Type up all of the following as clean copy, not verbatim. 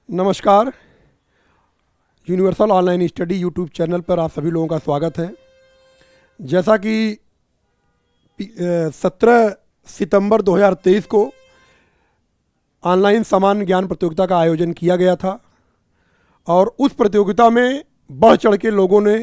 नमस्कार। Universal online study YouTube channel पर आप सभी लोगों का स्वागत है। जैसा कि 17 सितंबर 2023 को ऑनलाइन सामान्य ज्ञान प्रतियोगिता का आयोजन किया गया था और उस प्रतियोगिता में बढ़ चढ़ के लोगों ने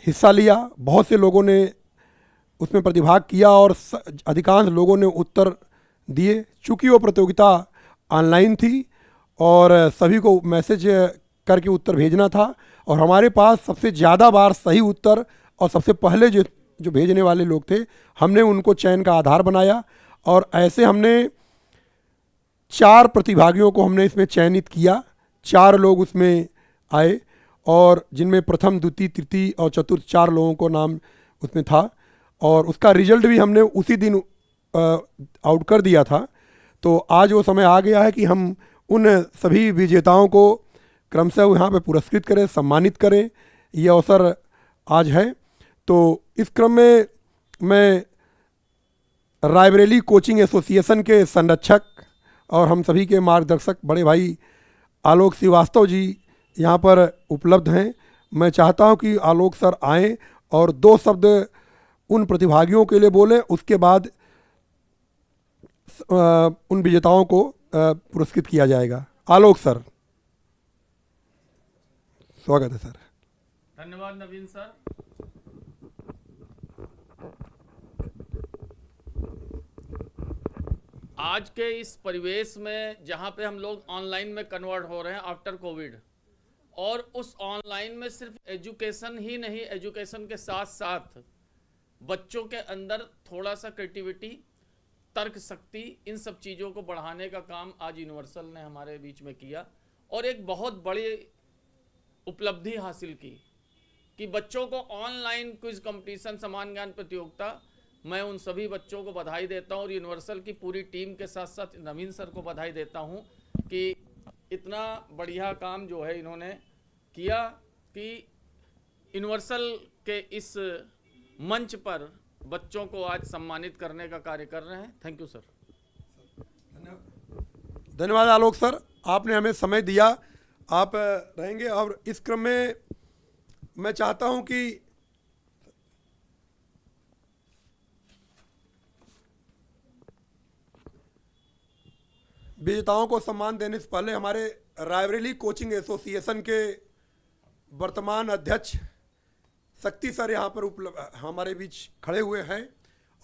हिस्सा लिया। बहुत से लोगों ने उसमें प्रतिभाग किया और अधिकांश लोगों ने उत्तर दिए। चूँकि वो प्रतियोगिता ऑनलाइन थी और सभी को मैसेज करके उत्तर भेजना था और हमारे पास सबसे ज़्यादा बार सही उत्तर और सबसे पहले जो भेजने वाले लोग थे, हमने उनको चयन का आधार बनाया और ऐसे हमने 4 प्रतिभागियों को हमने इसमें चयनित किया। 4 लोग उसमें आए और जिनमें प्रथम, द्वितीय, तृतीय और चतुर्थ 4 लोगों को नाम उसमें था और उसका रिजल्ट भी हमने उसी दिन आउट कर दिया था। तो आज वो समय आ गया है कि हम उन सभी विजेताओं को क्रमशः यहाँ पे पुरस्कृत करें, सम्मानित करें। ये अवसर आज है। तो इस क्रम में मैं रायबरेली कोचिंग एसोसिएशन के संरक्षक और हम सभी के मार्गदर्शक बड़े भाई आलोक श्रीवास्तव जी यहाँ पर उपलब्ध हैं। मैं चाहता हूँ कि आलोक सर आएँ और 2 शब्द उन प्रतिभागियों के लिए बोलें, उसके बाद उन विजेताओं को पुरस्कृत किया जाएगा। आलोक सर, स्वागत है सर। धन्यवाद नवीन सर। आज के इस परिवेश में जहां पे हम लोग ऑनलाइन में कन्वर्ट हो रहे हैं आफ्टर कोविड, और उस ऑनलाइन में सिर्फ एजुकेशन ही नहीं, एजुकेशन के साथ साथ बच्चों के अंदर थोड़ा सा क्रिएटिविटी, तर्क शक्ति, इन सब चीज़ों को बढ़ाने का काम आज यूनिवर्सल ने हमारे बीच में किया और एक बहुत बड़ी उपलब्धि हासिल की कि बच्चों को ऑनलाइन क्विज कंपटीशन, समान ज्ञान प्रतियोगिता, मैं उन सभी बच्चों को बधाई देता हूं और यूनिवर्सल की पूरी टीम के साथ साथ नवीन सर को बधाई देता हूं कि इतना बढ़िया काम जो है इन्होंने किया कि यूनिवर्सल के इस मंच पर बच्चों को आज सम्मानित करने का कार्य कर रहे हैं। Thank you sir. धन्यवाद आलोक सर, आपने हमें समय दिया। आप रहेंगे और इस क्रम में मैं चाहता हूं कि विजेताओं को सम्मान देने से पहले हमारे रायबरेली कोचिंग एसोसिएशन के वर्तमान अध्यक्ष शक्ति सर यहाँ पर हमारे बीच खड़े हुए हैं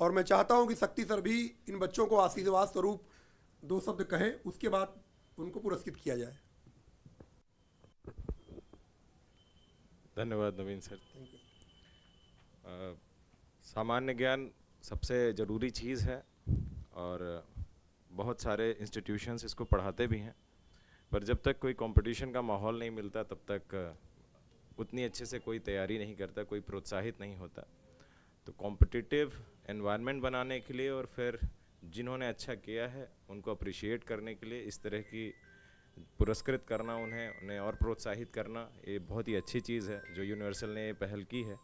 और मैं चाहता हूँ कि शक्ति सर भी इन बच्चों को आशीर्वाद स्वरूप 2 शब्द कहें, उसके बाद उनको पुरस्कृत किया जाए। धन्यवाद नवीन सर। सामान्य ज्ञान सबसे ज़रूरी चीज़ है और बहुत सारे इंस्टीट्यूशंस इसको पढ़ाते भी हैं, पर जब तक कोई कंपटीशन का माहौल नहीं मिलता तब तक उतनी अच्छे से कोई तैयारी नहीं करता, कोई प्रोत्साहित नहीं होता। तो कॉम्पिटिटिव एनवायरनमेंट बनाने के लिए और फिर जिन्होंने अच्छा किया है उनको अप्रिशिएट करने के लिए इस तरह की पुरस्कृत करना, उन्हें और प्रोत्साहित करना, ये बहुत ही अच्छी चीज़ है जो यूनिवर्सल ने ये पहल की है।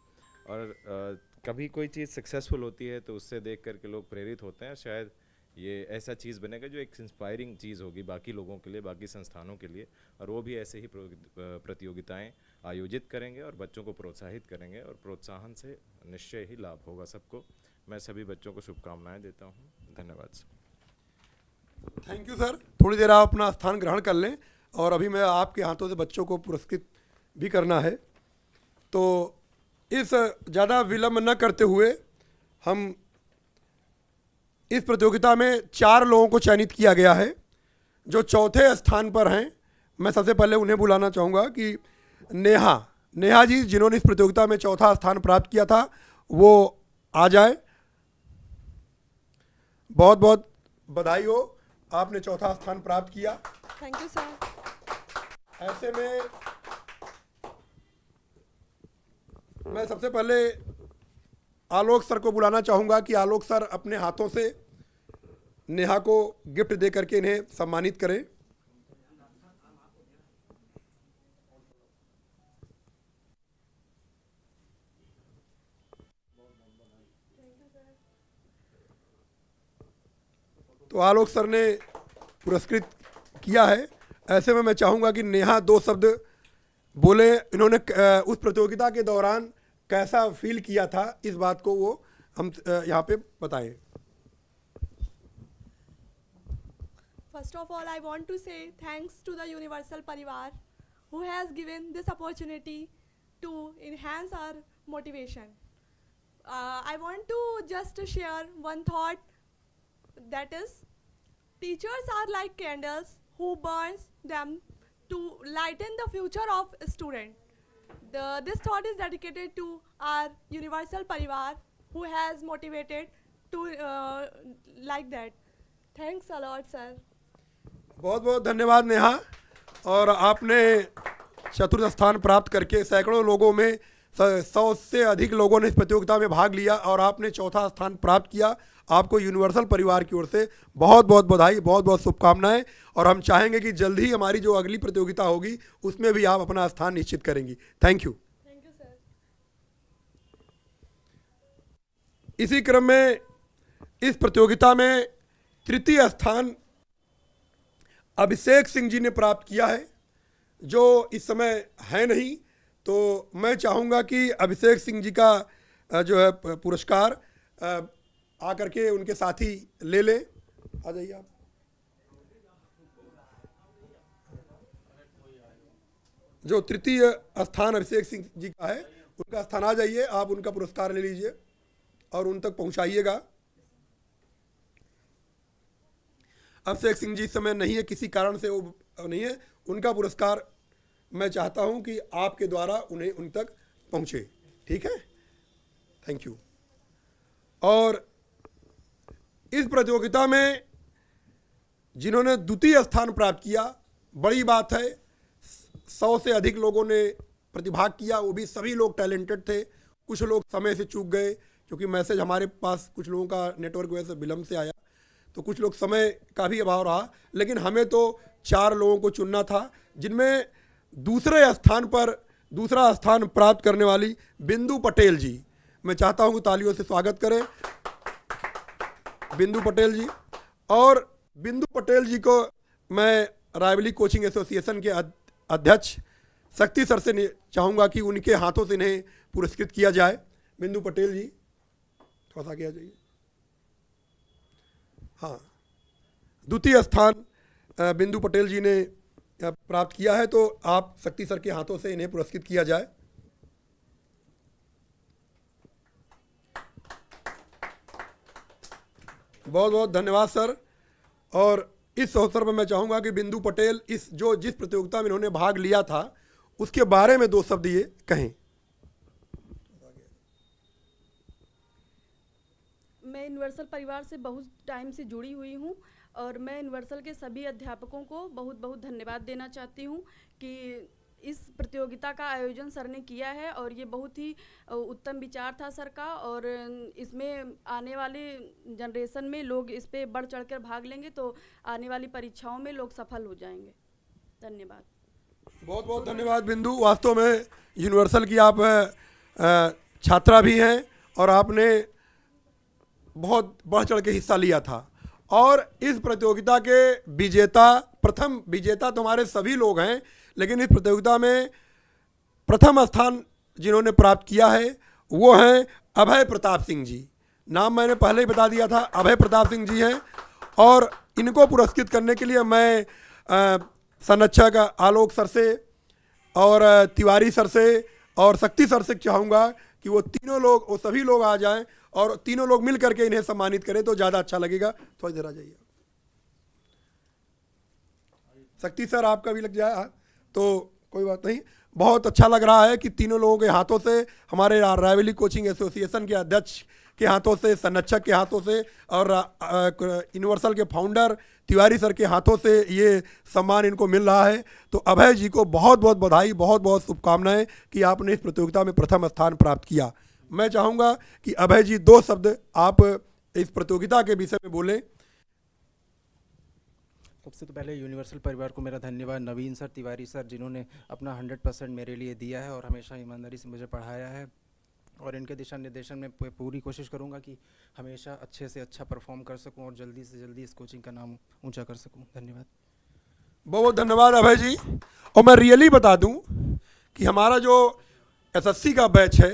और कभी कोई चीज़ सक्सेसफुल होती है तो उससे देख कर के लोग प्रेरित होते हैं। शायद ये ऐसा चीज़ बनेगा जो एक इंस्पायरिंग चीज़ होगी बाकी लोगों के लिए, बाकी संस्थानों के लिए, और वो भी ऐसे ही प्रतियोगिताएं आयोजित करेंगे और बच्चों को प्रोत्साहित करेंगे और प्रोत्साहन से निश्चय ही लाभ होगा सबको। मैं सभी बच्चों को शुभकामनाएं देता हूं। धन्यवाद सर। Thank you sir. थोड़ी देर आप अपना स्थान ग्रहण कर लें और अभी मैं आपके हाथों से बच्चों को पुरस्कृत भी करना है। तो इस ज़्यादा विलम्ब न करते हुए हम इस प्रतियोगिता में 4 लोगों को चयनित किया गया है जो चौथे स्थान पर हैं। मैं सबसे पहले उन्हें बुलाना चाहूँगा कि नेहा जी, जिन्होंने इस प्रतियोगिता में चौथा स्थान प्राप्त किया था, वो आ जाए। बहुत बहुत बधाई हो, आपने चौथा स्थान प्राप्त किया। Thank you sir. ऐसे में मैं सबसे पहले आलोक सर को बुलाना चाहूँगा कि आलोक सर अपने हाथों से नेहा को गिफ्ट दे करके इन्हें सम्मानित करें। तो आलोक सर ने पुरस्कृत किया है ऐसे में मैं चाहूँगा कि नेहा दो शब्द बोले, इन्होंने उस प्रतियोगिता के दौरान कैसा फील किया था, इस बात को वो हम यहाँ पे बताएं। First of all, I want to say thanks to the Universal Parivar who has given this opportunity to enhance our motivation. I want to just share one thought, that is, teachers are like candles who burns them to lighten the future of student. This thought is dedicated to our Universal Parivar who has motivated to like that. Thanks a lot, sir. बहुत बहुत धन्यवाद नेहा। और आपने चतुर्थ स्थान प्राप्त करके सैकड़ों लोगों में 100 से अधिक लोगों ने इस प्रतियोगिता में भाग लिया और आपने चौथा स्थान प्राप्त किया। आपको यूनिवर्सल परिवार की ओर से बहुत बहुत बधाई, बहुत बहुत शुभकामनाएं। और हम चाहेंगे कि जल्द ही हमारी जो अगली प्रतियोगिता होगी उसमें भी आप अपना स्थान निश्चित करेंगी। Thank you. Thank you, sir. इसी क्रम में इस प्रतियोगिता में तृतीय स्थान अभिषेक सिंह जी ने प्राप्त किया है, जो इस समय है नहीं। तो मैं चाहूँगा कि अभिषेक सिंह जी का जो है पुरस्कार आकर के उनके साथी ले लें। आ जाइए आप। जो तृतीय स्थान अभिषेक सिंह जी का है, उनका स्थान आ जाइए, आप उनका पुरस्कार ले लीजिए और उन तक पहुंचाइएगा। अभिषेक सिंह जी इस समय नहीं है, किसी कारण से वो नहीं है। उनका पुरस्कार मैं चाहता हूं कि आपके द्वारा उन्हें उन तक पहुंचे। ठीक है, थैंक यू। और इस प्रतियोगिता में जिन्होंने द्वितीय स्थान प्राप्त किया, बड़ी बात है, 100 से अधिक लोगों ने प्रतिभाग किया, वो भी सभी लोग टैलेंटेड थे। कुछ लोग समय से चूक गए क्योंकि मैसेज हमारे पास कुछ लोगों का नेटवर्क वजह से विलम्ब से आया, तो कुछ लोग समय का भी अभाव रहा। लेकिन हमें तो 4 लोगों को चुनना था, जिनमें दूसरे स्थान पर दूसरा स्थान प्राप्त करने वाली बिंदु पटेल जी, मैं चाहता हूं कि तालियों से स्वागत करें बिंदु पटेल जी। और बिंदु पटेल जी को मैं रायबली कोचिंग एसोसिएशन के अध्यक्ष शक्ति सर से चाहूँगा कि उनके हाथों से इन्हें पुरस्कृत किया जाए। बिंदु पटेल जी थोड़ा सा किया जाइए। हाँ, द्वितीय स्थान बिंदु पटेल जी ने प्राप्त किया है, तो आप शक्ति सर के हाथों से इन्हें पुरस्कृत किया जाए। बहुत बहुत धन्यवाद सर। और इस अवसर पर मैं चाहूँगा कि बिंदु पटेल जिस प्रतियोगिता में इन्होंने भाग लिया था उसके बारे में 2 शब्द ये कहें। मैं यूनिवर्सल परिवार से बहुत टाइम से जुड़ी हुई हूँ और मैं यूनिवर्सल के सभी अध्यापकों को बहुत बहुत धन्यवाद देना चाहती हूँ कि इस प्रतियोगिता का आयोजन सर ने किया है और ये बहुत ही उत्तम विचार था सर का। और इसमें आने वाले जनरेशन में लोग इस पे बढ़ चढ़कर भाग लेंगे तो आने वाली परीक्षाओं में लोग सफल हो जाएंगे। धन्यवाद। बहुत बहुत धन्यवाद बिंदु। वास्तव में यूनिवर्सल की आप छात्रा भी हैं और आपने बहुत बढ़ चढ़ के हिस्सा लिया था। और इस प्रतियोगिता के प्रथम विजेता तो हमारे सभी लोग हैं, लेकिन इस प्रतियोगिता में प्रथम स्थान जिन्होंने प्राप्त किया है वो हैं अभय प्रताप सिंह जी। नाम मैंने पहले ही बता दिया था, अभय प्रताप सिंह जी हैं। और इनको पुरस्कृत करने के लिए मैं संरक्षक आलोक सर से और तिवारी सर से और शक्ति सर से चाहूँगा कि वो सभी लोग आ जाएं और तीनों लोग मिल करके इन्हें सम्मानित करें तो ज़्यादा अच्छा लगेगा। थोड़ी देर आ जाइए। शक्ति सर आपका भी लग जाए तो कोई बात नहीं। बहुत अच्छा लग रहा है कि तीनों लोगों के हाथों से, हमारे रायबली कोचिंग एसोसिएशन के अध्यक्ष के हाथों से, संरक्षक के हाथों से और यूनिवर्सल के फाउंडर तिवारी सर के हाथों से ये सम्मान इनको मिल रहा है। तो अभय जी को बहुत बहुत बधाई, बहुत बहुत शुभकामनाएं कि आपने इस प्रतियोगिता में प्रथम स्थान प्राप्त किया। मैं चाहूँगा कि अभय जी 2 शब्द आप इस प्रतियोगिता के विषय में बोलें। सबसे तो पहले यूनिवर्सल परिवार को मेरा धन्यवाद, नवीन सर, तिवारी सर, जिन्होंने अपना 100% मेरे लिए दिया है और हमेशा ईमानदारी से मुझे पढ़ाया है। और इनके दिशा निर्देशन में पूरी कोशिश करूंगा कि हमेशा अच्छे से अच्छा परफॉर्म कर सकूं और जल्दी से जल्दी इस कोचिंग का नाम ऊंचा कर सकूं। धन्यवाद। बहुत बहुत धन्यवाद अभय जी। और मैं रियली बता दूं कि हमारा जो एसएससी का बैच है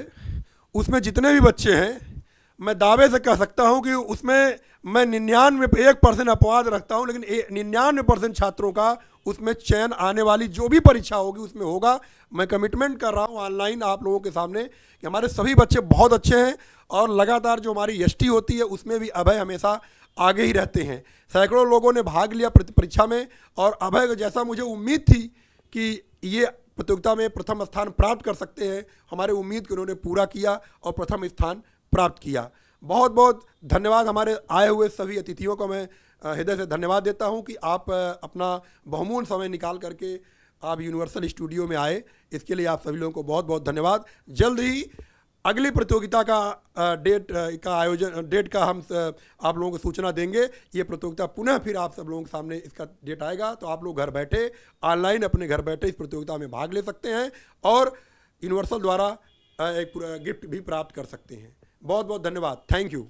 उसमें जितने भी बच्चे हैं, मैं दावे से कह सकता हूं कि उसमें मैं 99% अपवाद रखता हूं, लेकिन 99% छात्रों का उसमें चयन आने वाली जो भी परीक्षा होगी उसमें होगा। मैं कमिटमेंट कर रहा हूं ऑनलाइन आप लोगों के सामने कि हमारे सभी बच्चे बहुत अच्छे हैं और लगातार जो हमारी यष्टि होती है उसमें भी अभय हमेशा आगे ही रहते हैं। सैकड़ों लोगों ने भाग लिया परीक्षा में और अभय को जैसा मुझे उम्मीद थी कि ये प्रतियोगिता में प्रथम स्थान प्राप्त कर सकते हैं, हमारे उम्मीद को उन्होंने पूरा किया और प्रथम स्थान प्राप्त किया। बहुत बहुत धन्यवाद। हमारे आए हुए सभी अतिथियों को मैं हृदय से धन्यवाद देता हूं कि आप अपना बहुमूल्य समय निकाल करके आप यूनिवर्सल स्टूडियो में आए, इसके लिए आप सभी लोगों को बहुत बहुत धन्यवाद। जल्द ही अगली प्रतियोगिता का डेट का हम आप लोगों को सूचना देंगे। ये प्रतियोगिता पुनः फिर आप सब लोगों के सामने इसका डेट आएगा, तो आप लोग घर बैठे ऑनलाइन अपने घर बैठे इस प्रतियोगिता में भाग ले सकते हैं और यूनिवर्सल द्वारा एक गिफ्ट भी प्राप्त कर सकते हैं। बहुत बहुत धन्यवाद। Thank you.